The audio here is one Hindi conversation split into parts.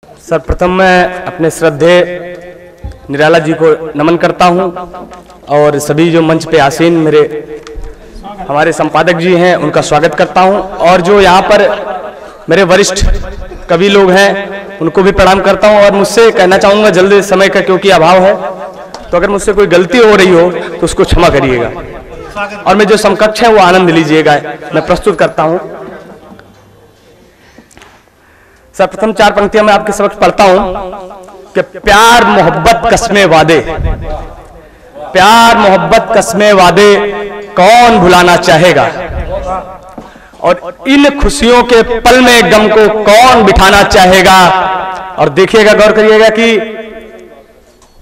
सर्वप्रथम मैं अपने श्रद्धेय निराला जी को नमन करता हूं और सभी जो मंच पे आसीन हमारे संपादक जी हैं उनका स्वागत करता हूं और जो यहाँ पर मेरे वरिष्ठ कवि लोग हैं उनको भी प्रणाम करता हूं और मुझसे कहना चाहूँगा जल्दी समय का क्योंकि अभाव है, तो अगर मुझसे कोई गलती हो रही हो तो उसको क्षमा करिएगा और मैं जो समकक्ष है वो आनंद लीजिएगा। मैं प्रस्तुत करता हूं। सर्वप्रथम 4 पंक्तियां मैं आपके समक्ष पढ़ता हूं कि प्यार मोहब्बत कस्मे वादे, प्यार मोहब्बत कस्मे वादे कौन भुलाना चाहेगा, और इन खुशियों के पल में गम को कौन बिठाना चाहेगा। और देखिएगा, गौर करिएगा कि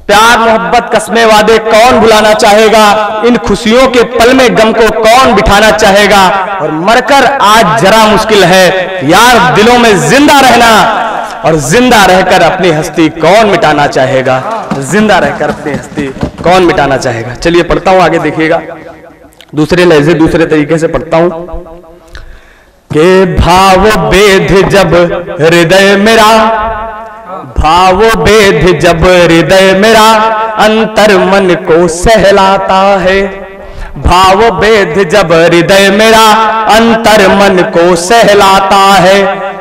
प्यार मोहब्बत कस्मे वादे कौन भुलाना चाहेगा, इन खुशियों के पल में गम को कौन बिठाना चाहेगा, और मरकर आज जरा मुश्किल है यार दिलों में जिंदा रहना, और जिंदा रहकर अपनी हस्ती कौन मिटाना चाहेगा, जिंदा रहकर अपनी हस्ती कौन मिटाना चाहेगा। चलिए पढ़ता हूं, आगे देखिएगा। दूसरे लहजे दूसरे तरीके से पढ़ता हूं कि भाव बेध जब हृदय मेरा, भाव बेध जब हृदय मेरा अंतर मन को सहलाता है, भाव बेध जब हृदय मेरा अंतर मन को सहलाता है,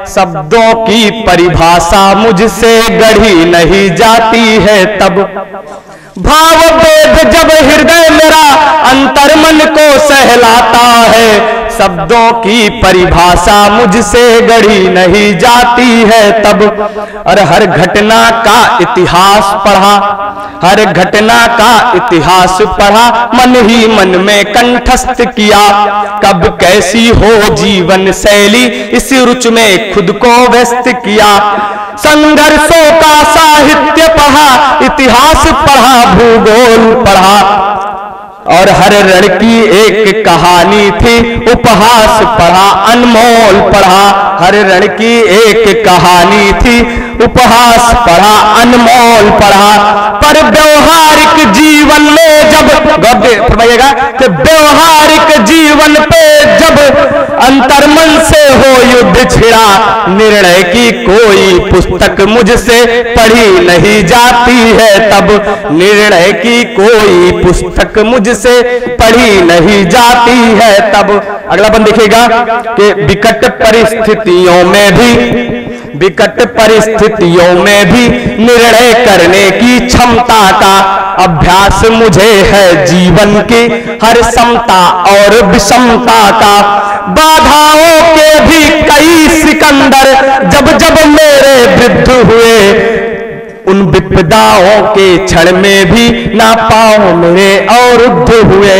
शब्दों की परिभाषा मुझसे गढ़ी नहीं जाती है तब, भाव बेध जब हृदय मेरा अंतर मन को सहलाता है, शब्दों की परिभाषा मुझसे गढ़ी नहीं जाती है तब, और हर घटना का इतिहास पढ़ा, हर घटना का इतिहास पढ़ा, मन ही मन में कंठस्थ किया, कब कैसी हो जीवन शैली इस रुच में खुद को व्यस्त किया, संघर्षों का साहित्य पढ़ा, इतिहास पढ़ा, भूगोल पढ़ा, और हर रण की एक कहानी थी, उपहास पढ़ा, अनमोल पढ़ा, हर रण की एक कहानी थी, उपहास पढ़ा, अनमोल पढ़ा, पर व्यवहारिक जीवन में जब फरमाइएगा कि व्यवहारिक जीवन पे जब अंतर्मन से हो युद्ध छिड़ा, निर्णय की कोई पुस्तक मुझसे पढ़ी नहीं जाती है तब, निर्णय की कोई पुस्तक मुझसे पढ़ी नहीं जाती है तब। अगला बंद देखिएगा कि विकट परिस्थितियों में भी, विकट परिस्थितियों में भी निर्णय करने की क्षमता का अभ्यास मुझे है जीवन की हर समता और विषमता का, बाधाओं के भी कई सिकंदर जब जब मेरे विरुद्ध हुए, उन विपदाओं के क्षण में भी ना पांव मेरे अवरुद्ध हुए,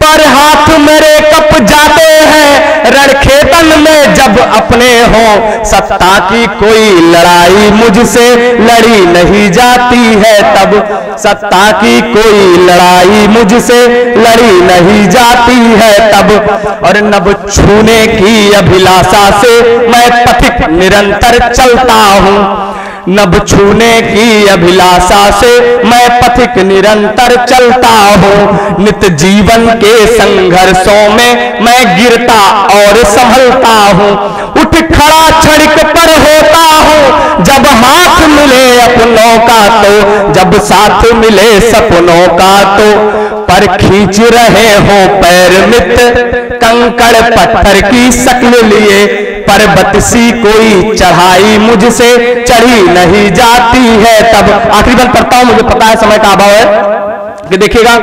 पर हाथ मेरे कप जाते हैं रणखेतन में जब अपने हो, सत्ता की कोई लड़ाई मुझसे लड़ी नहीं जाती है तब, सत्ता की कोई लड़ाई मुझसे लड़ी नहीं जाती है तब, और नभ छूने की अभिलाषा से मैं पथिक निरंतर चलता हूँ, नभ छूने की अभिलाषा से मैं पथिक निरंतर चलता हूँ, नित जीवन के संघर्षों में मैं गिरता और संभलता हूँ, उठ खड़ा क्षणिक पर होता हूँ, जब हाथ मिले अपनों का तो, जब साथ मिले सपनों का तो, पर खींच रहे हो पैर मित्र कंकड़ पत्थर की शक्ल लिए, पर्वत सी कोई चढ़ाई मुझसे चढ़ी नहीं जाती है तब। आखिरी बार पढ़ता हूं, मुझे पता है समय का अभाव है कि देखिएगा,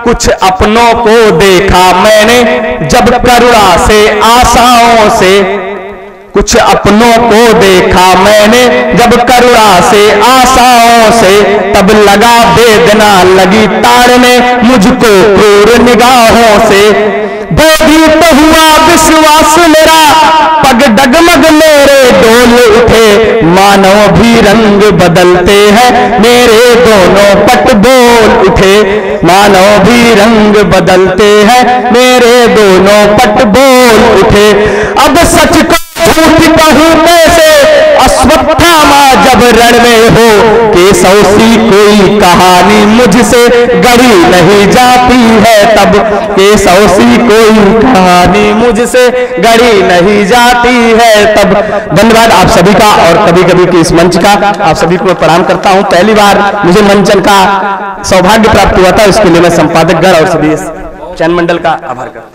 कुछ अपनों को देखा मैंने जब करुणा से आशाओं से, कुछ अपनों को देखा मैंने जब करुणा से आशाओं से, तब लगा वेदना लगी ताड़ने मुझको क्रूर निगाहों से, भयभीत हुआ विश्वास मेरा पग डगमग मेरे डोल उठे, मानव भी रंग बदलते हैं मेरे दोनों पट बोल उठे, मानव भी रंग बदलते हैं मेरे दोनों पट बोल उठे, अब सच को झूठ कहूं कैसे अश्वत्थामा जब रण में हो, कि केशव सी कोई कहानी मुझसे गढ़ी नहीं जाती है तब, केशव सी कोई कहानी मुझसे गढ़ी नहीं जाती है तब। धन्यवाद आप सभी का और कभी कभी के इस मंच का, आप सभी को मैं प्रणाम करता हूं। पहली बार मुझे मंचन का सौभाग्य प्राप्त हुआ था, इसके लिए मैं संपादक गण और सभी चैन मंडल का आभार करता हूं।